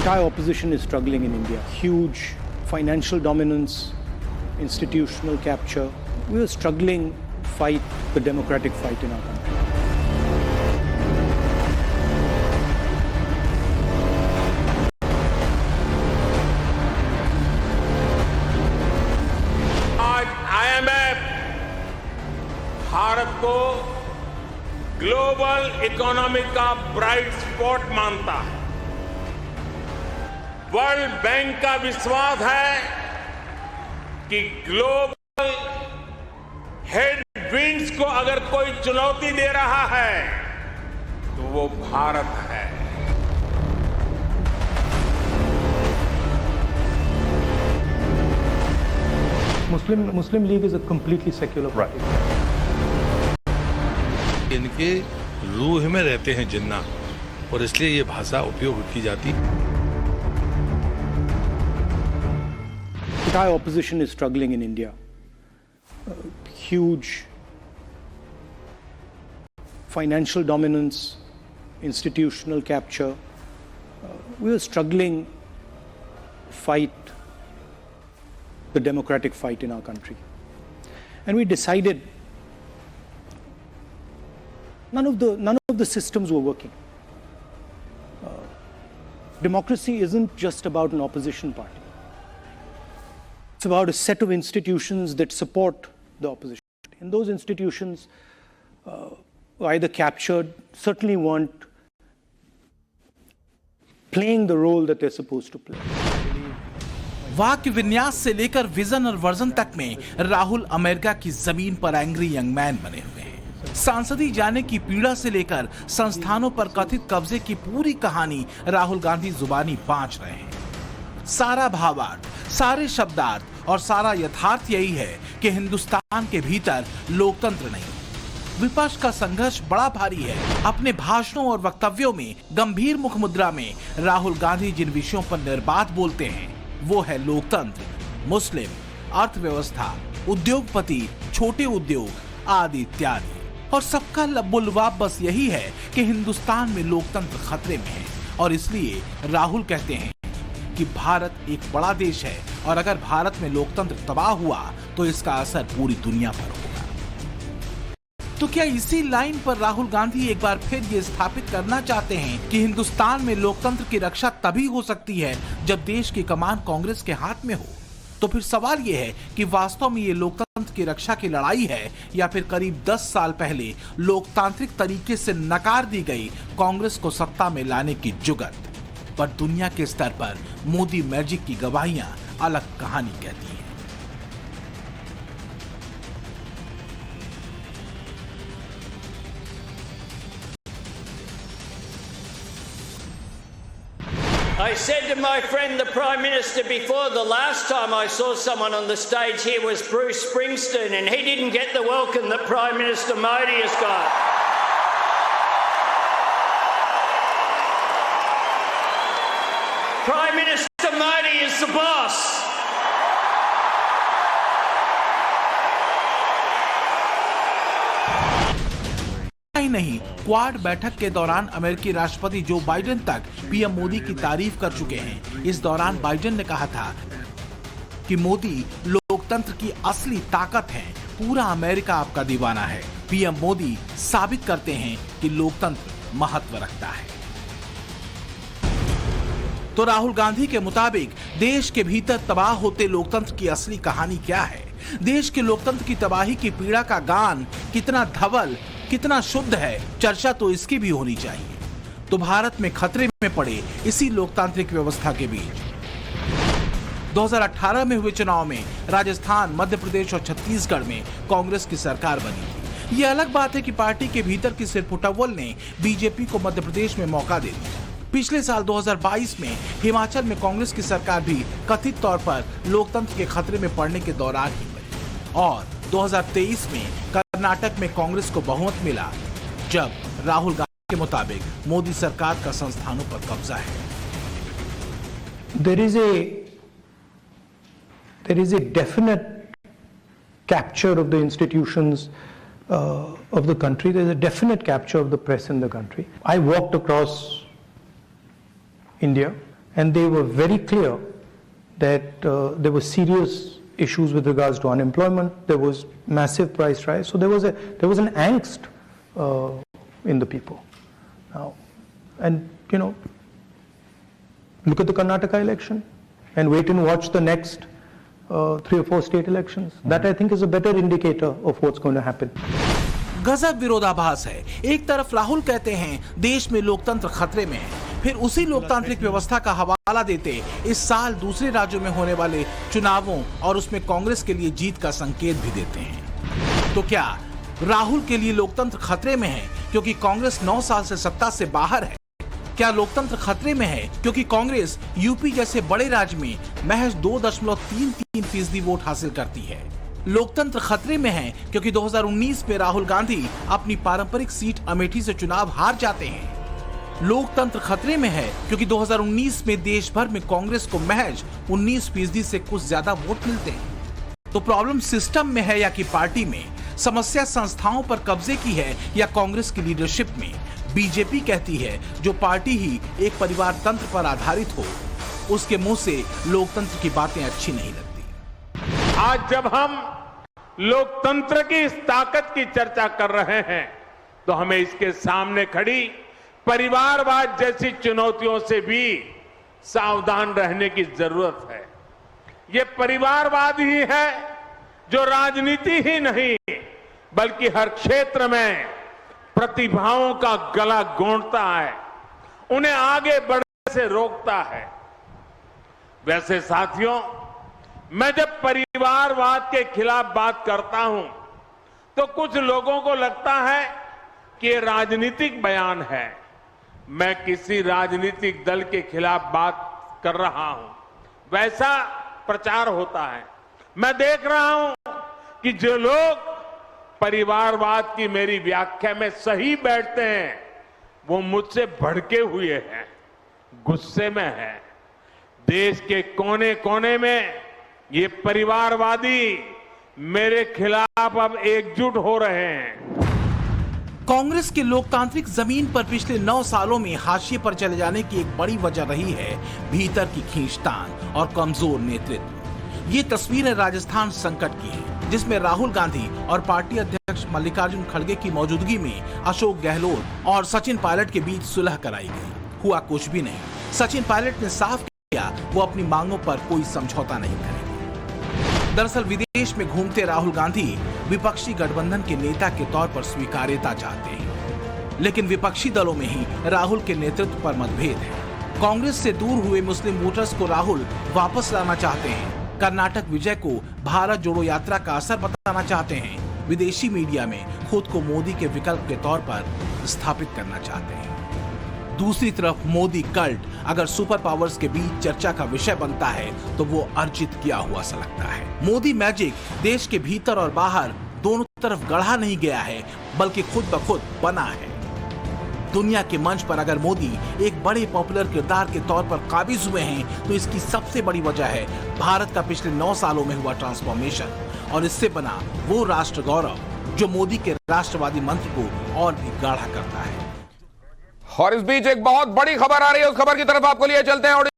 entire opposition is struggling in India. Huge financial dominance, institutional capture. We are struggling to fight the democratic fight in our country. आज IMF Bharat को global economy का bright spot मानता है। World bank का विश्वास है कि global headwinds को अगर कोई चुनौती दे रहा है तो वो भारत है। Muslim League is a completely secular party. इनके रूह में रहते हैं जिन्ना, और इसलिए ये भाषा उपयोग की जाती है। Entire opposition is struggling in India. Huge financial dominance, institutional capture. We are struggling to fight the democratic fight in our country. And we decided none of the systems were working. Democracy isn't just about an opposition party. It's about a set of institutions that support the opposition. And those institutions were either captured, certainly weren't playing the role that they're supposed to play. वाक्य विन्यास से लेकर vision और version तक में Rahul America की जमीन पर एंग्री यंग मैन बने हुए हैं। सांसदी जाने की पीड़ा से लेकर संस्थानों पर कथित कब्जे की पूरी कहानी राहुल गांधी जुबानी बांच रहे हैं। सारा भावार्थ, सारे शब्दार्थ और सारा यथार्थ यही है कि हिंदुस्तान के भीतर लोकतंत्र नहीं। विपक्ष का संघर्ष बड़ा भारी है। अपने भाषणों और वक्तव्यों में गंभीर मुख मुद्रा में राहुल गांधी जिन विषयों पर निर्बाध बोलते हैं वो है लोकतंत्र, मुस्लिम, अर्थव्यवस्था, उद्योगपति, छोटे उद्योग आदि इत्यादि। और सबका लबुलवाब बस यही है कि हिंदुस्तान में लोकतंत्र खतरे में है, और इसलिए राहुल कहते हैं कि भारत एक बड़ा देश है और अगर भारत में लोकतंत्र तबाह हुआ तो इसका असर पूरी दुनिया पर होगा। तो क्या इसी लाइन पर राहुल गांधी एक बार फिर ये स्थापित करना चाहते हैं कि हिंदुस्तान में लोकतंत्र की रक्षा तभी हो सकती है जब देश की कमान कांग्रेस के हाथ में हो? तो फिर सवाल ये है कि वास्तव में ये लोकतंत्र की रक्षा की लड़ाई है या फिर करीब 10 साल पहले लोकतांत्रिक तरीके से नकार दी गई कांग्रेस को सत्ता में लाने की जुगत? पर दुनिया के स्तर पर मोदी मैजिक की गवाहियां अलग कहानी कहती हैं। I said to my friend, the Prime Minister, before the last time I saw someone on the stage here was Bruce Springsteen, and he didn't get the welcome that Prime Minister Modi has got. Prime Minister Modi is the boss. नहीं, quad बैठक के दौरान अमेरिकी राष्ट्रपति Joe Biden तक PM Modi की तारीफ कर चुके हैं। इस दौरान बाइडेन ने कहा था कि मोदी लोकतंत्र की असली ताकत है, पूरा अमेरिका आपका दीवाना है। पीएम मोदी साबित करते हैं कि लोकतंत्र महत्व रखता है। तो राहुल गांधी के मुताबिक देश के भीतर तबाह होते लोकतंत्र की असली कहानी क्या है? देश के लोकतंत्र की तबाही की पीड़ा का गान कितना धवल, कितना शुद्ध है, चर्चा तो इसकी भी होनी चाहिए। तो भारत में खतरे में पड़े इसी लोकतांत्रिक व्यवस्था के बीच 2018 में हुए चुनाव में राजस्थान, मध्य प्रदेश और छत्तीसगढ़ में कांग्रेस की सरकार बनी थी। ये अलग बात है कि पार्टी के भीतर की सिरपुटव्वल ने बीजेपी को मध्य प्रदेश में मौका दे दिया। पिछले साल 2022 में हिमाचल में कांग्रेस की सरकार भी कथित तौर पर लोकतंत्र के खतरे में पड़ने के दौरान ही बनी, और 2023 में कर्नाटक में कांग्रेस को बहुमत मिला जब राहुल गांधी के मुताबिक मोदी सरकार का संस्थानों पर कब्जा है। There is a definite capture of the institutions of the country. There is a definite capture of the press in the country. I walked across India and they were very clear that there were serious issues with regards to unemployment. There was massive price rise. So there was an angst in the people. Now, and look at the Karnataka election, and wait and watch the next 3 or 4 state elections. That I think is a better indicator of what's going to happen. गजब विरोधाभास है। एक तरफ राहुल कहते हैं देश में लोकतंत्र खतरे में है, फिर उसी लोकतांत्रिक व्यवस्था का हवाला देते इस साल दूसरे राज्यों में होने वाले चुनावों और उसमें कांग्रेस के लिए जीत का संकेत भी देते हैं। तो क्या राहुल के लिए लोकतंत्र खतरे में है क्योंकि कांग्रेस 9 साल से सत्ता से बाहर है? क्या लोकतंत्र खतरे में है क्योंकि कांग्रेस यूपी जैसे बड़े राज्य में महज 2.33% वोट हासिल करती है? लोकतंत्र खतरे में है क्योंकि 2019 में राहुल गांधी अपनी पारंपरिक सीट अमेठी से चुनाव हार जाते हैं। लोकतंत्र खतरे में है क्योंकि 2019 में देश भर में कांग्रेस को महज 19% से कुछ ज्यादा वोट मिलते हैं। तो प्रॉब्लम सिस्टम में है या कि पार्टी में? समस्या संस्थाओं पर कब्जे की है या कांग्रेस की लीडरशिप में? बीजेपी कहती है जो पार्टी ही एक परिवार तंत्र पर आधारित हो उसके मुंह से लोकतंत्र की बातें अच्छी नहीं लगती। आज जब हम लोकतंत्र की इस ताकत की चर्चा कर रहे हैं तो हमें इसके सामने खड़ी परिवारवाद जैसी चुनौतियों से भी सावधान रहने की जरूरत है। ये परिवारवाद ही है जो राजनीति ही नहीं बल्कि हर क्षेत्र में प्रतिभाओं का गला गोंदता है, उन्हें आगे बढ़ने से रोकता है। वैसे साथियों, मैं जब परिवारवाद के खिलाफ बात करता हूं तो कुछ लोगों को लगता है कि ये राजनीतिक बयान है, मैं किसी राजनीतिक दल के खिलाफ बात कर रहा हूं, वैसा प्रचार होता है। मैं देख रहा हूं कि जो लोग परिवारवाद की मेरी व्याख्या में सही बैठते हैं वो मुझसे भड़के हुए हैं, गुस्से में हैं। देश के कोने कोने में ये परिवारवादी मेरे खिलाफ अब एकजुट हो रहे हैं। कांग्रेस के लोकतांत्रिक जमीन पर पिछले 9 सालों में हाशिए पर चले जाने की एक बड़ी वजह रही है भीतर की खींचतान और कमजोर नेतृत्व। ये तस्वीरें राजस्थान संकट की है जिसमें राहुल गांधी और पार्टी अध्यक्ष मल्लिकार्जुन खड़गे की मौजूदगी में अशोक गहलोत और सचिन पायलट के बीच सुलह कराई गई। हुआ कुछ भी नहीं। सचिन पायलट ने साफ किया वो अपनी मांगों पर कोई समझौता नहीं करेंगे। दरअसल विदेश में घूमते राहुल गांधी विपक्षी गठबंधन के नेता के तौर पर स्वीकार्यता चाहते हैं, लेकिन विपक्षी दलों में ही राहुल के नेतृत्व पर मतभेद है। कांग्रेस से दूर हुए मुस्लिम वोटर्स को राहुल वापस लाना चाहते हैं। कर्नाटक विजय को भारत जोड़ो यात्रा का असर बताना चाहते हैं। विदेशी मीडिया में खुद को मोदी के विकल्प के तौर पर स्थापित करना चाहते हैं। दूसरी तरफ मोदी कल्ट अगर सुपर पावर्स के बीच चर्चा का विषय बनता है तो वो अर्जित किया हुआ सा लगता है। मोदी मैजिक देश के भीतर और बाहर दोनों तरफ गढ़ा नहीं गया है बल्कि खुद ब खुद बना है। दुनिया के मंच पर अगर मोदी एक बड़े पॉपुलर किरदार के तौर पर काबिज हुए हैं तो इसकी सबसे बड़ी वजह है भारत का पिछले 9 सालों में हुआ ट्रांसफॉर्मेशन और इससे बना वो राष्ट्र गौरव जो मोदी के राष्ट्रवादी मंत्र को और भी गाढ़ा करता है। और इस बीच एक बहुत बड़ी खबर आ रही है, उस खबर की तरफ आपको लिए चलते हैं।